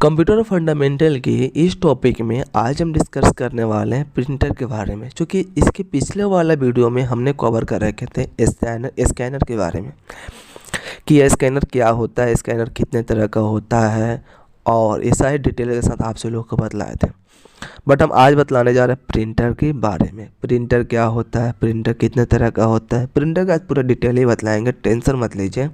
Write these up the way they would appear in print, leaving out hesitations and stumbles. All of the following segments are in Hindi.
कंप्यूटर फंडामेंटल के इस टॉपिक में आज हम डिस्कस करने वाले हैं प्रिंटर के बारे में, क्योंकि इसके पिछले वाला वीडियो में हमने कवर कर रखे थे स्कैनर के बारे में कि यह स्कैनर क्या होता है, स्कैनर कितने तरह का होता है और ये सारी डिटेल के साथ आपसे लोगों को बतलाए थे। बट हम आज बतलाने जा रहे हैं प्रिंटर के बारे में। प्रिंटर क्या होता है, प्रिंटर कितने तरह का होता है, प्रिंटर का आज पूरा डिटेल ही बतलाएंगे, टेंशन मत लीजिए।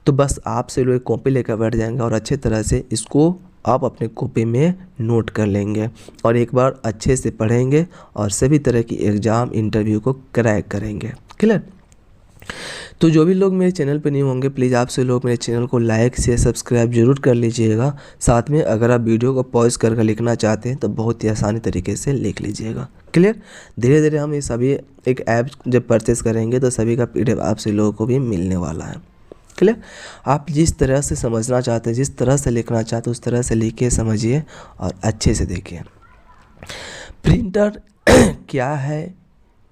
तो बस आपसे लोग कॉपी लेकर बैठ जाएंगे और अच्छे तरह से इसको आप अपने कॉपी में नोट कर लेंगे और एक बार अच्छे से पढ़ेंगे और सभी तरह की एग्ज़ाम इंटरव्यू को क्रैक करेंगे। क्लियर? तो जो भी लोग मेरे चैनल पर नहीं होंगे प्लीज़ आपसे लोग मेरे चैनल को लाइक शेयर सब्सक्राइब जरूर कर लीजिएगा। साथ में अगर आप वीडियो को पॉज करके लिखना चाहते हैं तो बहुत ही आसानी तरीके से लिख लीजिएगा। क्लियर? धीरे धीरे हम ये सभी एक ऐप जब परचेस करेंगे तो सभी का PDF आपसे लोगों को भी मिलने वाला है। क्लियर? आप जिस तरह से समझना चाहते हैं, जिस तरह से लिखना चाहते हैं उस तरह से लिखिए, समझिए और अच्छे से देखिए। प्रिंटर क्या है,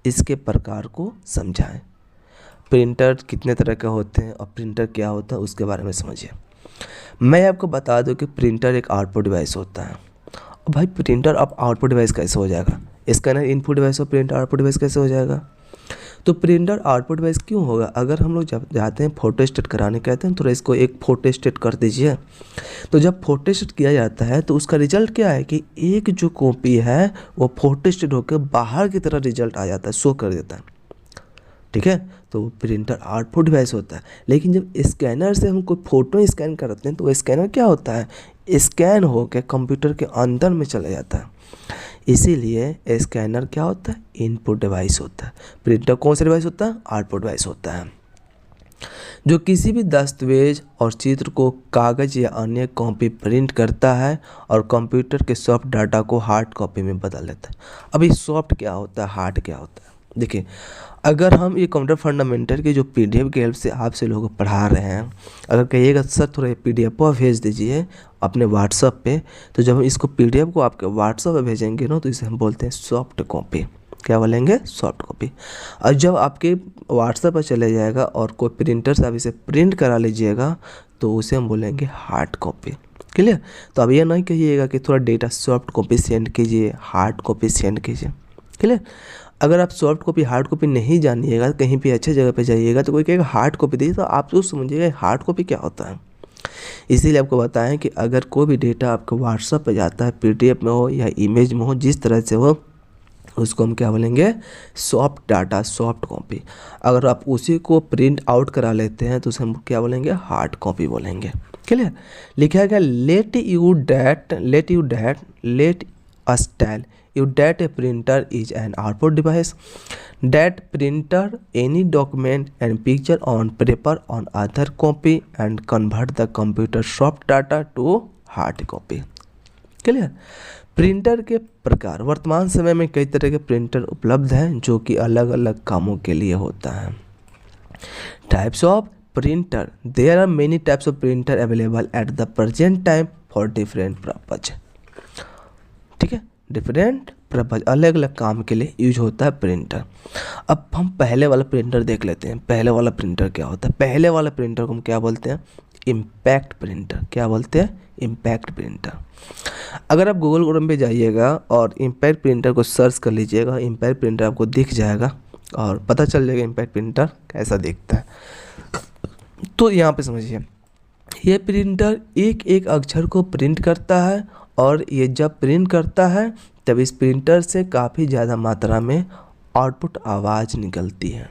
इसके प्रकार को समझाएं। प्रिंटर कितने तरह के होते हैं और प्रिंटर क्या होता है उसके बारे में समझिए। मैं आपको बता दूं कि प्रिंटर एक आउटपुट डिवाइस होता है। और भाई प्रिंटर अब आउटपुट डिवाइस कैसे हो जाएगा? स्कैनर इनपुट डिवाइस और प्रिंटर आउटपुट डिवाइस कैसे हो जाएगा? तो प्रिंटर आउटपुट डिवाइस क्यों होगा? अगर हम लोग जब जाते हैं फोटो स्टेट कराने, कहते हैं तो इसको एक फोटो स्टेट कर दीजिए। तो जब फोटो स्टेट किया जाता है तो उसका रिजल्ट क्या है कि एक जो कॉपी है वो फोटो स्टेट होकर बाहर की तरह रिजल्ट आ जाता है, शो कर देता है। ठीक है? तो प्रिंटर आउटपुट डिवाइस होता है। लेकिन जब स्कैनर से हम कोई फ़ोटो स्कैन करते हैं तो वो स्कैनर क्या होता है, स्कैन होकर कंप्यूटर के अंदर में चला जाता है। इसीलिए स्कैनर क्या होता है, इनपुट डिवाइस होता है। प्रिंटर कौन सा डिवाइस होता है? आउटपुट डिवाइस होता है, जो किसी भी दस्तावेज और चित्र को कागज़ या अन्य कॉपी प्रिंट करता है और कंप्यूटर के सॉफ्ट डाटा को हार्ड कॉपी में बदल देता है। अब ये सॉफ्ट क्या होता है, हार्ड क्या होता है? देखिए, अगर हम ये कंप्यूटर फंडामेंटल के जो PDF की हेल्प से आपसे लोगों को पढ़ा रहे हैं, अगर कहिएगा सर थोड़ा PDF पर भेज दीजिए अपने WhatsApp पे, तो जब हम इसको PDF को आपके WhatsApp पे भेजेंगे ना तो इसे हम बोलते हैं सॉफ्ट कॉपी। क्या बोलेंगे? Soft copy. और जब आपके WhatsApp पर चले जाएगा और कोई प्रिंटर से आप इसे प्रिंट करा लीजिएगा तो उसे हम बोलेंगे हार्ड कॉपी। क्लियर? तो अब ये नहीं कहिएगा कि थोड़ा डेटा सॉफ्ट कॉपी सेंड कीजिए, हार्ड कॉपी सेंड कीजिए। क्लियर? अगर आप सॉफ्ट कॉपी हार्ड कॉपी नहीं जानिएगा, कहीं भी अच्छे जगह पे जाइएगा तो कोई कहेगा हार्ड कॉपी दीजिए, तो आप तो समझिएगा हार्ड कॉपी क्या होता है। इसीलिए आपको बताएं कि अगर कोई भी डेटा आपके WhatsApp पे जाता है, PDF में हो या इमेज में हो, जिस तरह से हो, उसको हम क्या बोलेंगे? Soft data, soft copy. अगर आप उसी को प्रिंट आउट करा लेते हैं तो उसे हम क्या बोलेंगे? हार्ड कॉपी बोलेंगे। क्लियर? लिखा गया late us tell you that a printer is an output device that printer any document and picture on paper on other copy and convert the computer soft data to hard copy। Clear? Printer के प्रकार। वर्तमान समय में कई तरह के प्रिंटर उपलब्ध हैं जो कि अलग अलग कामों के लिए होता है। Types of printer. There are many types of printer available at the present time for different purpose. ठीक है? डिफरेंट पर्पज, अलग अलग काम के लिए यूज होता है प्रिंटर। अब हम पहले वाला प्रिंटर देख लेते हैं। पहले वाला प्रिंटर क्या होता है? पहले वाला प्रिंटर को हम क्या बोलते हैं? Impact printer. क्या बोलते हैं? Impact printer. अगर आप गूगल क्रोम पे जाइएगा और इम्पैक्ट प्रिंटर को सर्च कर लीजिएगा, इम्पैक्ट प्रिंटर आपको दिख जाएगा और पता चल जाएगा इम्पैक्ट प्रिंटर कैसा दिखता है। तो यहाँ पे समझिए, ये प्रिंटर एक एक अक्षर को प्रिंट करता है और ये जब प्रिंट करता है तब इस प्रिंटर से काफ़ी ज़्यादा मात्रा में आउटपुट आवाज़ निकलती है।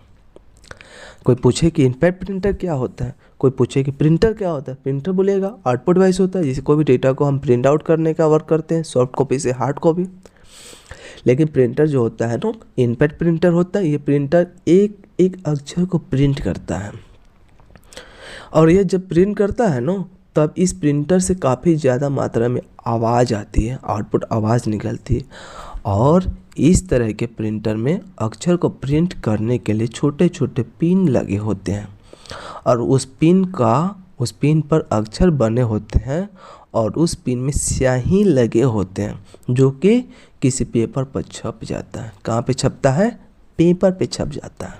कोई पूछे कि इम्पैक्ट प्रिंटर क्या होता है, कोई पूछे कि प्रिंटर क्या होता है, प्रिंटर बोलेगा आउटपुट डिवाइस होता है, जिसे कोई भी डेटा को हम प्रिंट आउट करने का वर्क करते हैं, सॉफ्ट कॉपी से हार्ड कॉपी। लेकिन प्रिंटर जो होता है ना, इम्पैक्ट प्रिंटर होता है, ये प्रिंटर एक एक अक्षर को प्रिंट करता है और ये जब प्रिंट करता है ना तब इस प्रिंटर से काफ़ी ज़्यादा मात्रा में आवाज़ आती है, आउटपुट आवाज़ निकलती है। और इस तरह के प्रिंटर में अक्षर को प्रिंट करने के लिए छोटे छोटे पिन लगे होते हैं और उस पिन पर अक्षर बने होते हैं और उस पिन में स्याही लगे होते हैं जो कि किसी पेपर पर छप जाता है। कहाँ पे छपता है? पेपर पे छप जाता है।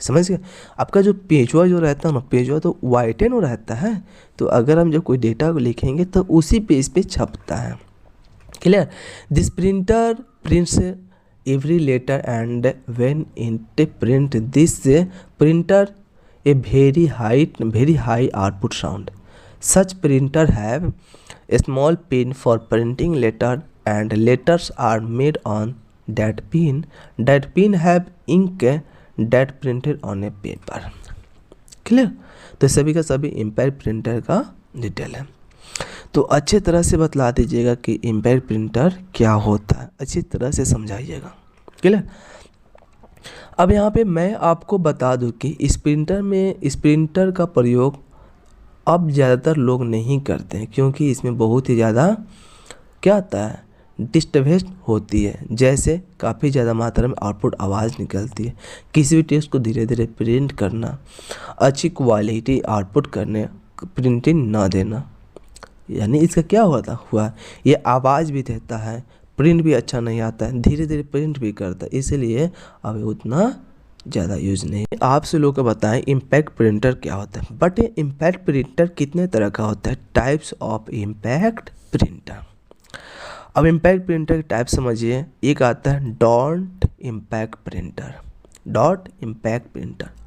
समझ गए। आपका जो पेजवा जो रहता है ना, पेजवा तो वाइट एंड रहता है, तो अगर हम जब कोई डेटा को लिखेंगे तो उसी पेज पे छपता है। Clear. This printer prints every letter and when it print this printer a very high output sound. Such printer have a small pin for printing letter and letters are made on that pin. That pin have ink that printed on a paper. Clear. तो सभी का सभी इम्पैक्ट प्रिंटर का डिटेल है। तो अच्छे तरह से बतला दीजिएगा कि इम्पैक्ट प्रिंटर क्या होता है, अच्छी तरह से समझाइएगा। क्लियर। अब यहाँ पे मैं आपको बता दूँ कि इस प्रिंटर का प्रयोग अब ज़्यादातर लोग नहीं करते हैं, क्योंकि इसमें बहुत ही ज़्यादा क्या आता है, डिस्टर्बेंस होती है। जैसे काफ़ी ज़्यादा मात्रा में आउटपुट आवाज़ निकलती है। किसी भी टेक्स्ट को धीरे धीरे प्रिंट करना, अच्छी क्वालिटी आउटपुट करने, प्रिंटिंग ना देना, यानी इसका क्या हुआ ये आवाज़ भी देता है, प्रिंट भी अच्छा नहीं आता है, धीरे धीरे प्रिंट भी करता है, इसलिए अब उतना ज़्यादा यूज़ नहीं। आपसे लोग को बताएं इम्पैक्ट प्रिंटर क्या होता है। बट ये इम्पैक्ट प्रिंटर कितने तरह का होता है, टाइप्स ऑफ इम्पैक्ट प्रिंटर। अब इम्पैक्ट प्रिंटर के टाइप समझिए। एक आता है डॉट इम्पैक्ट प्रिंटर।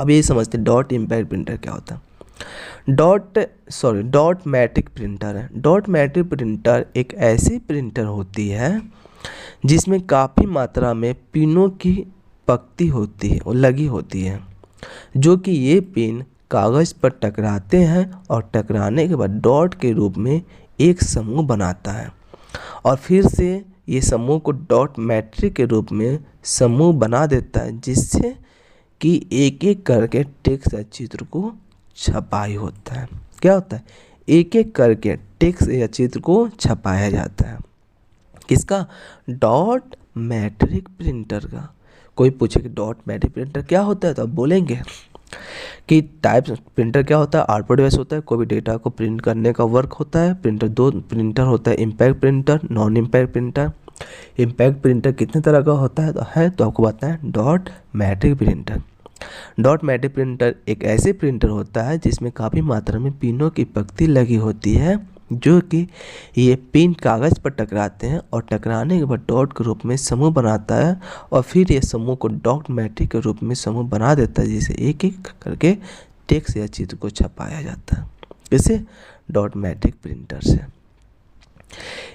अब ये समझते हैं डॉट इम्पैक्ट प्रिंटर क्या होता है। डॉट मैट्रिक प्रिंटर है। डॉट मैट्रिक प्रिंटर एक ऐसी प्रिंटर होती है जिसमें काफ़ी मात्रा में पिनों की पक्ति होती है और लगी होती है, जो कि ये पिन कागज़ पर टकराते हैं और टकराने के बाद डॉट के रूप में एक समूह बनाता है, और फिर से ये समूह को डॉट मैट्रिक के रूप में समूह बना देता है, जिससे कि एक एक करके टेक्स्ट या चित्र को छपाई होता है। क्या होता है, एक एक करके टेक्स्ट या चित्र को छपाया जाता है। किसका, डॉट मैट्रिक प्रिंटर का। कोई पूछे कि डॉट मैट्रिक प्रिंटर क्या होता है, तो आप बोलेंगे कि टाइप्स प्रिंटर क्या होता है, आउटपुट डिवाइस होता है, कोई भी डेटा को प्रिंट करने का वर्क होता है। प्रिंटर दो प्रिंटर होता है, impact printer, non impact printer. Impact printer कितने तरह का होता है तो आपको बताएं dot matrix printer. Dot matrix printer एक ऐसे प्रिंटर होता है जिसमें काफ़ी मात्रा में पिनों की पंक्ति लगी होती है, जो कि ये पिन कागज़ पर टकराते हैं और टकराने के बाद डॉट के रूप में समूह बनाता है, और फिर ये समूह को डॉट मैट्रिक के रूप में समूह बना देता है, जिसे एक एक करके टेक्स्ट या चित्र को छपाया जाता है। इसे डॉट मैट्रिक प्रिंटर से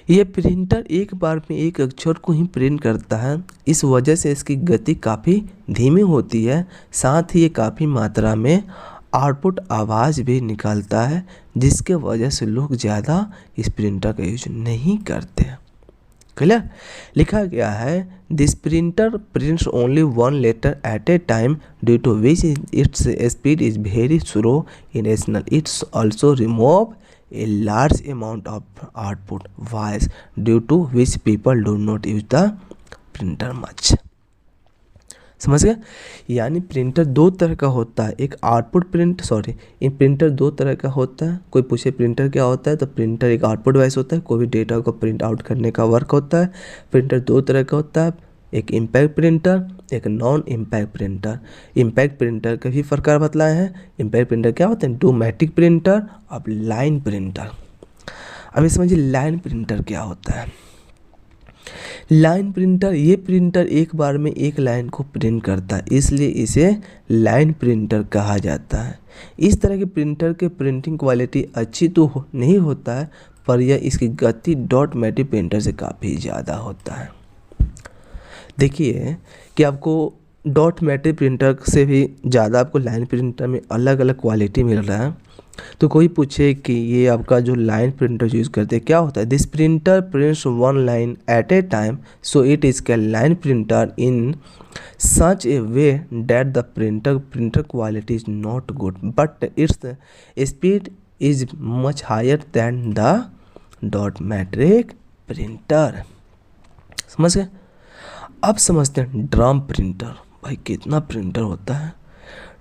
ये प्रिंटर एक बार में एक अक्षर को ही प्रिंट करता है, इस वजह से इसकी गति काफ़ी धीमी होती है। साथ ही ये काफ़ी मात्रा में आउटपुट आवाज़ भी निकालता है, जिसके वजह से लोग ज़्यादा इस प्रिंटर का यूज नहीं करते हैं। क्लियर। लिखा गया है this printer prints only one letter at a time due to which its speed is very slow in its also remove a large amount of output voice due to which people do not use the printer much। समझ गए। यानी प्रिंटर दो तरह का होता है, एक आउटपुट प्रिंटर दो तरह का होता है। कोई पूछे प्रिंटर क्या होता है, तो प्रिंटर एक आउटपुट डिवाइस होता है, कोई भी डेटा को प्रिंट आउट करने का वर्क होता है। प्रिंटर दो तरह का होता है, एक इम्पैक्ट प्रिंटर, एक non impact printer. Impact printer के भी प्रकार बतलाए हैं। इम्पैक्ट प्रिंटर क्या होते हैं, डोमेटिक प्रिंटर, अब लाइन प्रिंटर। अब ये समझिए लाइन प्रिंटर क्या होता है। लाइन प्रिंटर, ये प्रिंटर एक बार में एक लाइन को प्रिंट करता है, इसलिए इसे लाइन प्रिंटर कहा जाता है। इस तरह के प्रिंटर के प्रिंटिंग क्वालिटी अच्छी तो नहीं होता है, पर यह इसकी गति डॉट मैट्रिक प्रिंटर से काफ़ी ज़्यादा होता है। देखिए कि आपको डॉट मैट्रिक प्रिंटर से भी ज़्यादा आपको लाइन प्रिंटर में अलग अलग क्वालिटी मिल रहा है। तो कोई पूछे कि ये आपका जो लाइन प्रिंटर यूज़ करते हैं क्या होता है, this printer prints one line at a time so it is called line printer in such a way that the printer quality is not good but its speed is much higher than the dot matrix printer. समझ गए। अब समझते हैं ड्रम प्रिंटर। भाई कितना प्रिंटर होता है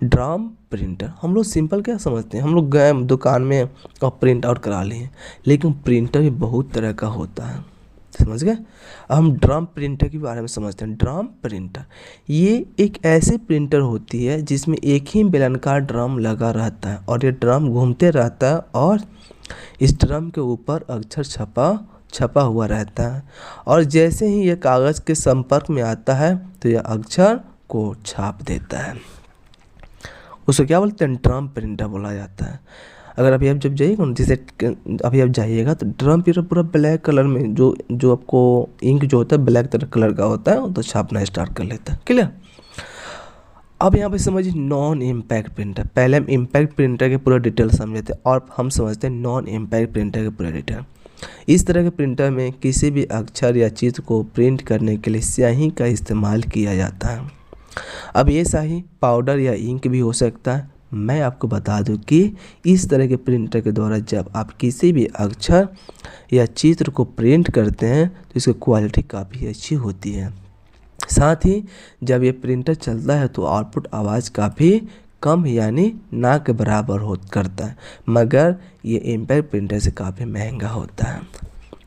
ड्रम प्रिंटर। हम लोग सिंपल क्या समझते हैं, हम लोग गए दुकान में और प्रिंट आउट करा लिए, लेकिन प्रिंटर भी बहुत तरह का होता है। समझ गए। अब हम ड्रम प्रिंटर के बारे में समझते हैं। ड्रम प्रिंटर ये एक ऐसी प्रिंटर होती है जिसमें एक ही बेलनाकार ड्रम लगा रहता है और ये ड्रम घूमते रहता है और इस ड्रम के ऊपर अक्षर छपा हुआ रहता है और जैसे ही ये कागज़ के संपर्क में आता है तो यह अक्षर को छाप देता है। उसको क्या बोलते हैं? ड्रम प्रिंटर बोला जाता है। अगर अभी आप जब जाइएगा ना, जैसे अभी आप जाइएगा तो ड्रम प्रिंटर पूरा ब्लैक कलर में जो आपको इंक जो होता है ब्लैक कलर का होता है तो छापना स्टार्ट कर लेता है। क्लियर। अब यहाँ पे समझिए नॉन इम्पैक्ट प्रिंटर। पहले हम इम्पैक्ट प्रिंटर के पूरा डिटेल समझे थे और हम समझते हैं नॉन इम्पैक्ट प्रिंटर के पूरा डिटेल। इस तरह के प्रिंटर में किसी भी अक्षर या चित्र को प्रिंट करने के लिए स्याही का इस्तेमाल किया जाता है। अब ये स्याही पाउडर या इंक भी हो सकता है। मैं आपको बता दूं कि इस तरह के प्रिंटर के द्वारा जब आप किसी भी अक्षर या चित्र को प्रिंट करते हैं तो इसकी क्वालिटी काफ़ी अच्छी होती है। साथ ही जब ये प्रिंटर चलता है तो आउटपुट आवाज़ काफ़ी कम यानी ना के बराबर करता है, मगर ये इम्पैक्ट प्रिंटर से काफ़ी महंगा होता है।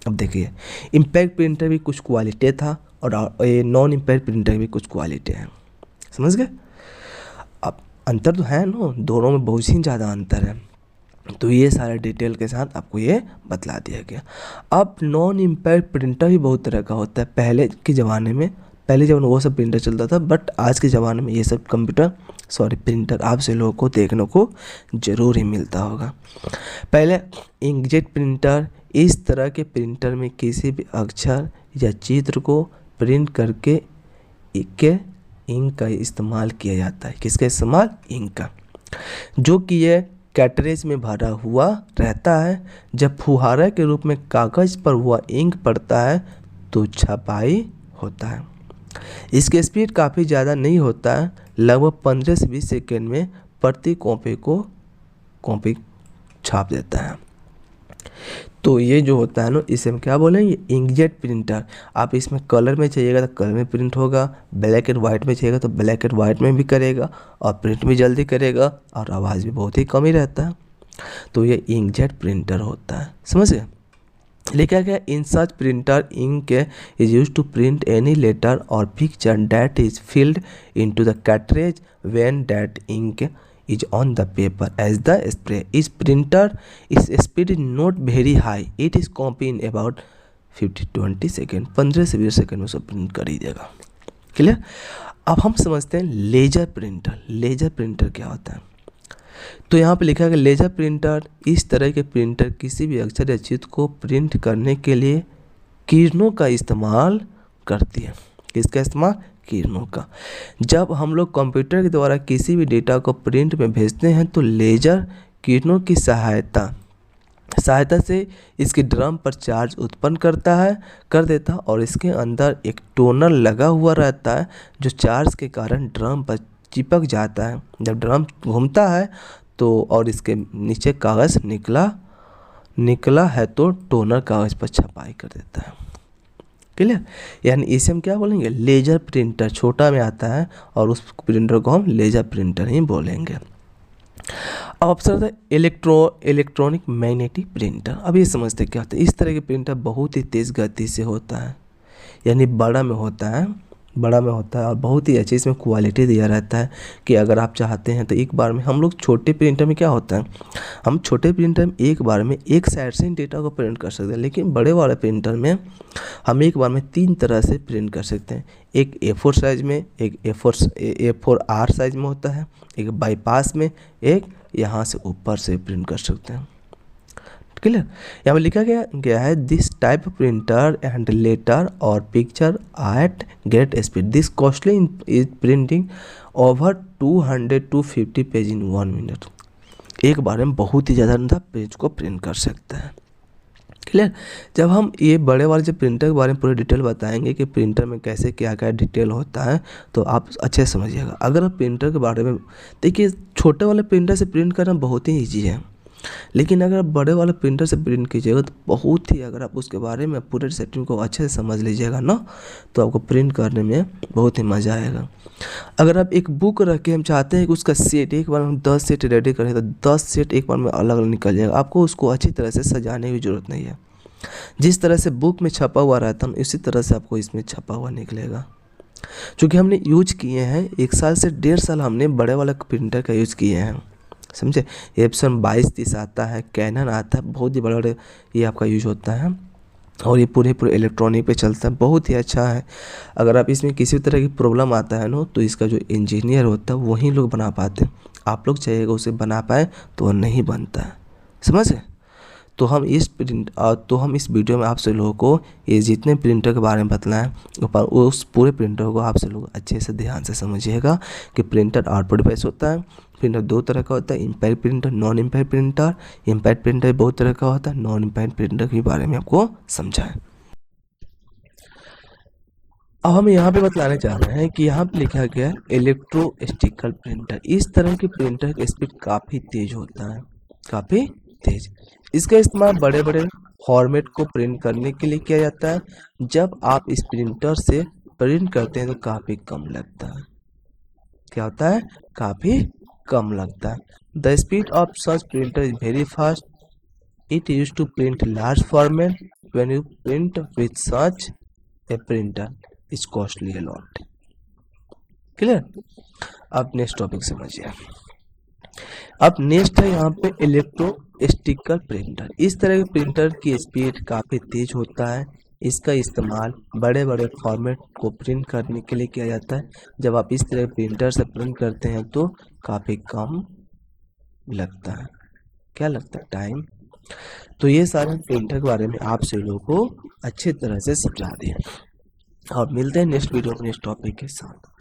अब देखिए इम्पैक्ट प्रिंटर भी कुछ क्वालिटी था और ये नॉन इम्पैक्ट प्रिंटर भी कुछ क्वालिटी है। समझ गए। अब अंतर तो है ना, दोनों में बहुत ही ज़्यादा अंतर है। तो ये सारे डिटेल के साथ आपको ये बतला दिया गया। अब नॉन इम्पैक्ट प्रिंटर भी बहुत तरह का होता है। पहले जब वो सब प्रिंटर चलता था, बट आज के ज़माने में ये सब प्रिंटर आप से लोगों को देखने को ज़रूर ही मिलता होगा। पहले इंकजेट प्रिंटर, इस तरह के प्रिंटर में किसी भी अक्षर या चित्र को प्रिंट करके इंक का इस्तेमाल किया जाता है। किसका इस्तेमाल? इंक का, जो कि यह कैटरेज में भरा हुआ रहता है। जब फुहारा के रूप में कागज़ पर हुआ इंक पड़ता है तो छपाई होता है। इसकी स्पीड काफ़ी ज़्यादा नहीं होता है, लगभग 15 से 20 सेकेंड में प्रति कॉपी छाप देता है। तो ये जो होता है ना, इसे हम क्या बोलेंगे? Inkjet printer. आप इसमें कलर में चाहिएगा तो कलर में प्रिंट होगा, ब्लैक एंड वाइट में चाहिएगा तो ब्लैक एंड वाइट में भी करेगा और प्रिंट भी जल्दी करेगा और आवाज़ भी बहुत ही कम ही रहता है। तो ये इंकजेट प्रिंटर होता है। समझ गए। लिखा गया in such printer ink is use to print any letter और picture that is filled into the cartridge when that ink is on the paper as the spray. Is printer is speed is not very high. It is copy in about 50-20 second, 15 से 20 सेकेंड में सब प्रिंट कर ही देगा। क्लियर। अब हम समझते हैं लेजर प्रिंटर। लेजर प्रिंटर क्या होता है? तो यहाँ पे लिखा है लेजर प्रिंटर इस तरह के प्रिंटर किसी भी अक्षर या चित्र को प्रिंट करने के लिए किरणों का इस्तेमाल करती है। किसका इस्तेमाल? किरणों का। जब हम लोग कंप्यूटर के द्वारा किसी भी डेटा को प्रिंट में भेजते हैं तो लेजर किरणों की सहायता से इसके ड्रम पर चार्ज उत्पन्न कर देता है और इसके अंदर एक टोनर लगा हुआ रहता है जो चार्ज के कारण ड्रम पर चिपक जाता है। जब ड्रम घूमता है तो और इसके नीचे कागज़ निकला है तो टोनर कागज़ पर छपाई कर देता है। क्लियर। यानी इसे हम क्या बोलेंगे? Laser printer. छोटा में आता है और उस प्रिंटर को हम लेजर प्रिंटर ही बोलेंगे। अब अवसर है इलेक्ट्रॉनिक मैग्नेटिक प्रिंटर। अब ये समझते क्या होता है? इस तरह के प्रिंटर बहुत ही तेज़ गति से होता है, यानी बड़ा में होता है और बहुत ही अच्छी इसमें क्वालिटी दिया रहता है कि अगर आप चाहते हैं तो एक बार में हम लोग छोटे प्रिंटर में क्या होता है, हम छोटे प्रिंटर में एक बार में एक साइड से डेटा को प्रिंट कर सकते हैं, लेकिन बड़े वाले प्रिंटर में हम एक बार में 3 तरह से प्रिंट कर सकते हैं। एक A4 साइज में, एक A4R साइज में होता है, एक बाईपास में, एक यहाँ से ऊपर से प्रिंट कर सकते हैं। क्लियर। यहाँ पर लिखा गया है this type printer and letter और picture at great speed. This costly is printing over 200-250 page in 1 minute. एक बार में बहुत ही ज़्यादा पेज को प्रिंट कर सकता है। क्लियर। जब हम ये बड़े वाले जो प्रिंटर के बारे में पूरे डिटेल बताएंगे कि प्रिंटर में कैसे क्या क्या डिटेल होता है तो आप अच्छे से समझिएगा। अगर आप प्रिंटर के बारे में देखिए, छोटे वाले प्रिंटर से प्रिंट करना बहुत ही ईजी है, लेकिन अगर आप बड़े वाले प्रिंटर से प्रिंट कीजिएगा तो बहुत ही, अगर आप उसके बारे में पूरे सेटिंग को अच्छे से समझ लीजिएगा ना तो आपको प्रिंट करने में बहुत ही मज़ा आएगा। अगर आप एक बुक रख के हम चाहते हैं कि उसका सेट एक बार में 10 सेट रेडी करें तो 10 सेट एक बार में अलग अलग निकल जाएगा। आपको उसको अच्छी तरह से सजाने की ज़रूरत नहीं है। जिस तरह से बुक में छपा हुआ रहता है इसी तरह से आपको इसमें छपा हुआ निकलेगा। चूँकि हमने यूज किए हैं 1 साल से 1.5 साल हमने बड़े वाला प्रिंटर का यूज़ किए हैं, समझे। एप्सन 2230 आता है, कैनन आता है, बहुत ही बड़े ये आपका यूज होता है और ये पूरे इलेक्ट्रॉनिक पे चलता है, बहुत ही अच्छा है। अगर आप इसमें किसी भी तरह की प्रॉब्लम आता है ना तो इसका जो इंजीनियर होता है वही लोग बना पाते हैं। आप लोग चाहिएगा उसे बना पाए तो वो नहीं बनता है, समझे। तो हम इस वीडियो में आपसे लोगों को ये जितने प्रिंटर के बारे में बतलाएं उस पूरे प्रिंटर को आपसे लोग अच्छे से ध्यान से समझिएगा कि प्रिंटर आउटपुट डिवाइस होता है। प्रिंटर 2 तरह का होता है, impact printer, non impact printer. Impact printer बहुत तरह का होता है, नॉन इम्पैक्ट प्रिंटर के बारे में आपको समझाएं। अब हम यहाँ पे बतलाने चाह रहे हैं कि यहाँ पे लिखा गया है इलेक्ट्रोस्टिकल प्रिंटर। इस तरह के प्रिंटर का स्पीड काफ़ी तेज होता है, काफ़ी तेज। इसका इस्तेमाल बड़े बड़े फॉर्मेट को प्रिंट करने के लिए किया जाता है। जब आप इस प्रिंटर से प्रिंट करते हैं तो काफ़ी कम लगता है। क्या होता है? काफ़ी कम लगता है। The speed of such printer is very fast. It use to print large format. When you print with such a printer is costly a lot. Clear? अब नेक्स्ट टॉपिक समझिए। अब नेक्स्ट है यहाँ पे इलेक्ट्रोस्टिकल प्रिंटर। इस तरह के प्रिंटर की स्पीड काफ़ी तेज होता है। इसका इस्तेमाल बड़े बड़े फॉर्मेट को प्रिंट करने के लिए किया जाता है। जब आप इस तरह के प्रिंटर से प्रिंट करते हैं तो काफ़ी कम लगता है। क्या लगता है? टाइम। तो ये सारे प्रिंटर के बारे में आपसे लोगों को अच्छी तरह से समझा दिए और मिलते हैं नेक्स्ट वीडियो में नेक्स्ट टॉपिक के साथ।